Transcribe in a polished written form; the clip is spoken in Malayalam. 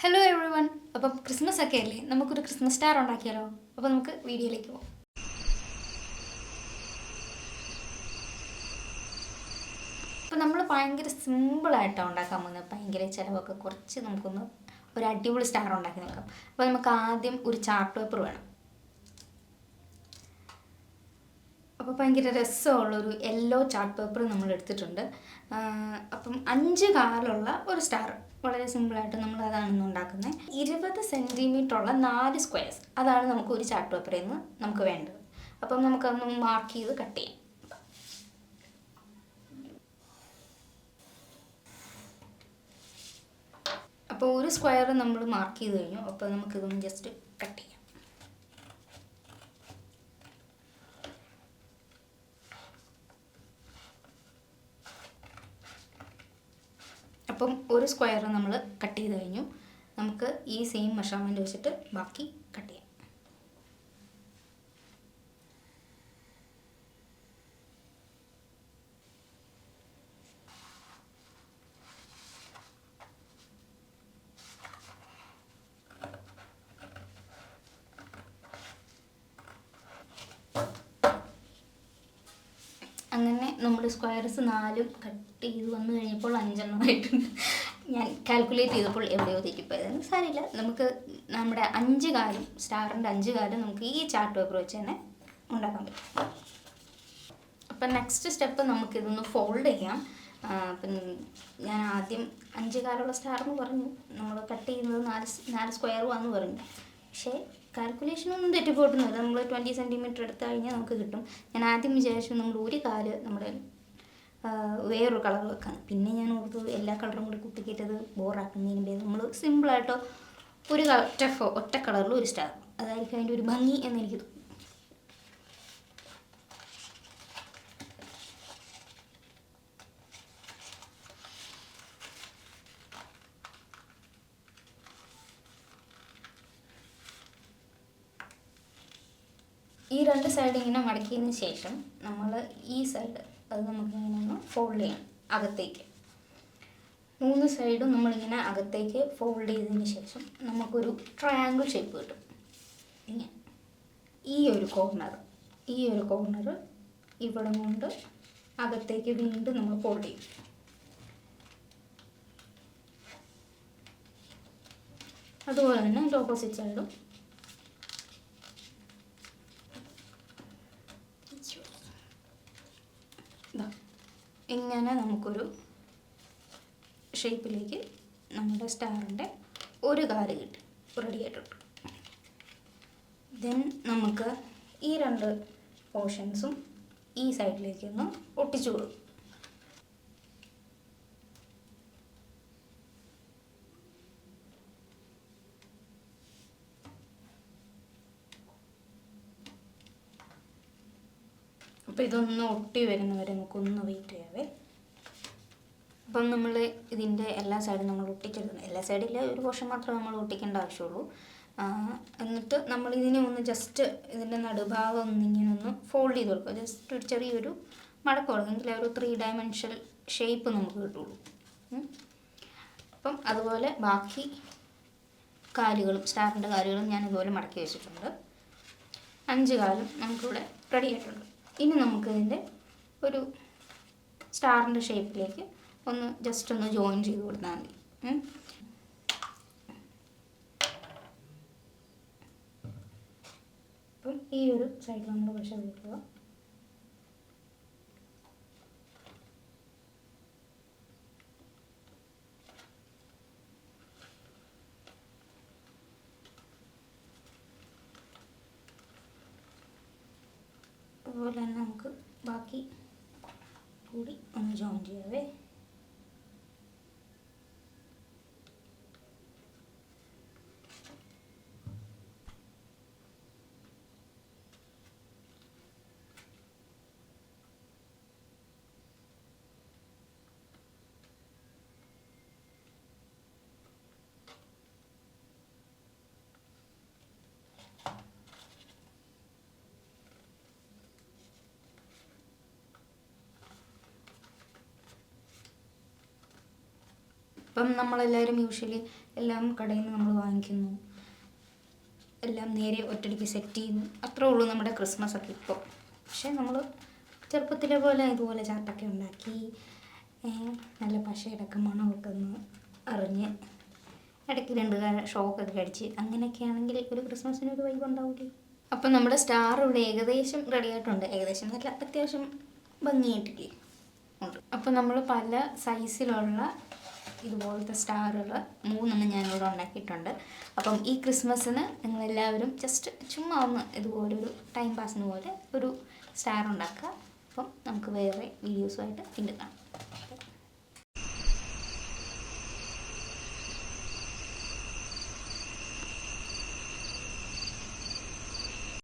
Hello every one. അപ്പം ക്രിസ്മസ് ഒക്കെ അല്ലേ, നമുക്കൊരു ക്രിസ്മസ് സ്റ്റാർ ഉണ്ടാക്കിയാലോ? അപ്പം നമുക്ക് വീഡിയോയിലേക്ക് പോകാം. അപ്പം നമ്മൾ ഭയങ്കര സിമ്പിളായിട്ടാണ് ഉണ്ടാക്കാൻ പോകുന്നത്. ഭയങ്കര ചിലവൊക്കെ കുറച്ച് നമുക്കൊന്ന് ഒരു അടിപൊളി സ്റ്റാർ ഉണ്ടാക്കി നോക്കാം. അപ്പോൾ നമുക്ക് ആദ്യം ഒരു ചാർട്ട് പേപ്പർ വേണം. അപ്പോൾ ഭയങ്കര രസമുള്ളൊരു യെല്ലോ ചാർട്ട് പേപ്പർ നമ്മൾ എടുത്തിട്ടുണ്ട്. അപ്പം 5 കാലുള്ള ഒരു സ്റ്റാർ, വളരെ സിമ്പിളായിട്ട് നമ്മൾ അതാണ് ഇന്ന് ഉണ്ടാക്കുന്നത്. 20 സെൻറ്റിമീറ്റർ ഉള്ള 4 സ്ക്വയർസ്, അതാണ് നമുക്ക് ഒരു ചാർട്ട് പേപ്പറിൽ നിന്ന് നമുക്ക് വേണ്ടത്. അപ്പം നമുക്കതൊന്ന് മാർക്ക് ചെയ്ത് കട്ട് ചെയ്യാം. അപ്പോൾ ഒരു സ്ക്വയർ നമ്മൾ മാർക്ക് ചെയ്ത് കഴിഞ്ഞു. അപ്പോൾ നമുക്കിതൊന്ന് ജസ്റ്റ് കട്ട് ചെയ്യാം. അപ്പം ഒരു സ്ക്വയർ നമ്മൾ കട്ട് ചെയ്ത് കഴിഞ്ഞു. നമുക്ക് ഈ സെയിം മെഷർമെൻറ്റ് വെച്ചിട്ട് ബാക്കി കട്ട് ചെയ്യാം. അങ്ങനെ നമ്മൾ സ്ക്വയർസ് 4 കട്ട് ചെയ്ത് വന്നു കഴിഞ്ഞപ്പോൾ 5 ആയിട്ടുണ്ട്. ഞാൻ കാൽക്കുലേറ്റ് ചെയ്തപ്പോൾ എവിടെയോ തെറ്റിപ്പോയതാണ്. സാരമില്ല, നമുക്ക് നമ്മുടെ 5 കാലും, സ്റ്റാറിൻ്റെ 5 കാലും നമുക്ക് ഈ ചാർട്ട് പേപ്പർ വെച്ച് തന്നെ ഉണ്ടാക്കാൻ പറ്റും. അപ്പം നെക്സ്റ്റ് സ്റ്റെപ്പ് നമുക്കിതൊന്ന് ഫോൾഡ് ചെയ്യാം. അപ്പം ഞാൻ ആദ്യം 5 കാലുള്ള സ്റ്റാറെന്ന് പറഞ്ഞു, നമ്മൾ കട്ട് ചെയ്യുന്നത് 4 സ്ക്വയറുമാണെന്ന് പറഞ്ഞു. പക്ഷേ കാൽക്കുലേഷനൊന്നും തെറ്റിപ്പോട്ടുന്നില്ല. നമ്മൾ 20 സെൻറ്റിമീറ്റർ എടുത്തു കഴിഞ്ഞാൽ നമുക്ക് കിട്ടും. ഞാൻ ആദ്യം വിചാരിച്ചു നമ്മൾ ഒരു കാല് നമ്മുടെ വേറൊരു കളർ വെക്കാം. പിന്നെ ഞാൻ ഓർത്തു എല്ലാ കളറും കൂടി കുത്തിക്കിട്ടത് ബോറാക്കുന്നതിന് പേര് നമ്മൾ സിമ്പിളായിട്ട് ഒരു ഒറ്റ കളറിൽ ഒരു സ്റ്റാർ, അതായിരിക്കും അതിൻ്റെ ഒരു ഭംഗി എന്നെനിക്ക് തോന്നുന്നു. ഈ 2 സൈഡ് ഇങ്ങനെ മടക്കിയതിന് ശേഷം നമ്മൾ ഈ സൈഡ് അത് നമുക്കിങ്ങനെ ഒന്ന് ഫോൾഡ് ചെയ്യണം അകത്തേക്ക്. 3 സൈഡും നമ്മളിങ്ങനെ അകത്തേക്ക് ഫോൾഡ് ചെയ്തതിന് ശേഷം നമുക്കൊരു ട്രയാങ്കിൾ ഷേപ്പ് കിട്ടും. ഇങ്ങനെ ഈ ഒരു കോർണർ ഇവിടെ കൊണ്ട് അകത്തേക്ക് വീണ്ടും നമ്മൾ ഫോൾഡ് ചെയ്യും. അതുപോലെ തന്നെ അതിൻ്റെ ഓപ്പോസിറ്റ് സൈഡും ഇങ്ങനെ നമുക്കൊരു ഷേപ്പിലേക്ക് നമ്മുടെ സ്റ്റാറിൻ്റെ ഒരു കാല് കിട്ടി റെഡി ആയിട്ടുണ്ട്. ദെൻ നമുക്ക് ഈ 2 പോർഷൻസും ഈ സൈഡിലേക്ക് ഒന്ന് ഒട്ടിച്ചു കൊടുക്കും. അപ്പോൾ ഇതൊന്ന് ഒട്ടി വരുന്നവരെ നമുക്കൊന്ന് വെയിറ്റ് ചെയ്യാവേ. അപ്പം നമ്മൾ ഇതിൻ്റെ എല്ലാ സൈഡും നമ്മൾ ഒട്ടിച്ചെടുക്കണം. എല്ലാ സൈഡിലെ ഒരു പോർഷൻ മാത്രമേ നമ്മൾ ഒട്ടിക്കേണ്ട ആവശ്യമുള്ളൂ. എന്നിട്ട് നമ്മൾ ഇതിനെ ഒന്ന് ജസ്റ്റ് ഇതിൻ്റെ നടുഭാഗം ഒന്നിങ്ങനെ ഒന്ന് ഫോൾഡ് ചെയ്ത് കൊടുക്കുക. ജസ്റ്റ് ഒരു ചെറിയൊരു മടക്ക് കൊടുക്കുമെങ്കിൽ ഒരു 3 ഡയമെൻഷണൽ ഷേപ്പ് നമുക്ക് കിട്ടുള്ളൂ. അപ്പം അതുപോലെ ബാക്കി കാലുകളും, സ്റ്റാറിൻ്റെ കാലുകളും ഞാൻ ഇതുപോലെ മടക്കി വെച്ചിട്ടുണ്ട്. 5 കാലും നമുക്കിവിടെ റെഡി ആയിട്ടുണ്ട്. ഇനി നമുക്കിതിൻ്റെ ഒരു സ്റ്റാറിൻ്റെ ഷേപ്പിലേക്ക് ഒന്ന് ജസ്റ്റ് ഒന്ന് ജോയിൻ ചെയ്ത് കൊടുത്താൽ മതി. അപ്പം ഈ ഒരു സൈഡ് നമ്മൾ പ്രഷർ കൊടുക്കുക. അതുപോലെ തന്നെ നമുക്ക് ബാക്കി കൂടി ഒന്ന് ജോയിൻ ചെയ്യാവേ. ഇപ്പം നമ്മളെല്ലാവരും യൂഷ്വലി എല്ലാം കടയിൽ നിന്ന് നമ്മൾ വാങ്ങിക്കുന്നു, എല്ലാം നേരെ ഒറ്റയടിക്ക് സെറ്റ് ചെയ്യുന്നു. അത്രേ ഉള്ളൂ നമ്മുടെ ക്രിസ്മസ് ഒക്കെ ഇപ്പോൾ. പക്ഷേ നമ്മൾ ചെറുപ്പത്തിലെ പോലെ ഇതുപോലെ ചാർട്ടൊക്കെ ഉണ്ടാക്കി നല്ല പശയുടെയൊക്കെ മണമൊക്കെ ഒന്ന് അറിഞ്ഞ് ഇടയ്ക്ക് 2 ഷോക്കൊക്കെ അടിച്ച് അങ്ങനെയൊക്കെ ആണെങ്കിൽ ഒരു ക്രിസ്മസിന് ഒരു വൈബ് ഉണ്ടാവില്ലേ. അപ്പം നമ്മുടെ സ്റ്റാർ ഇവിടെ ഏകദേശം റെഡി ആയിട്ടുണ്ട്. ഏകദേശം നല്ല അത്യാവശ്യം ഭംഗിയായിട്ടില്ലേ ഉണ്ട്. അപ്പം നമ്മൾ പല സൈസിലുള്ള ഇതുപോലത്തെ സ്റ്റാറുകൾ 3 ഞാനിവിടെ ഉണ്ടാക്കിയിട്ടുണ്ട്. അപ്പം ഈ ക്രിസ്മസിന് നിങ്ങളെല്ലാവരും ജസ്റ്റ് ചുമ്മാ ഒന്ന് ഇതുപോലൊരു ടൈം പാസിന് പോലെ ഒരു സ്റ്റാർ ഉണ്ടാക്കുക. അപ്പം നമുക്ക് വേറെ വീഡിയോസുമായിട്ട് വീണ്ടും കാണാം.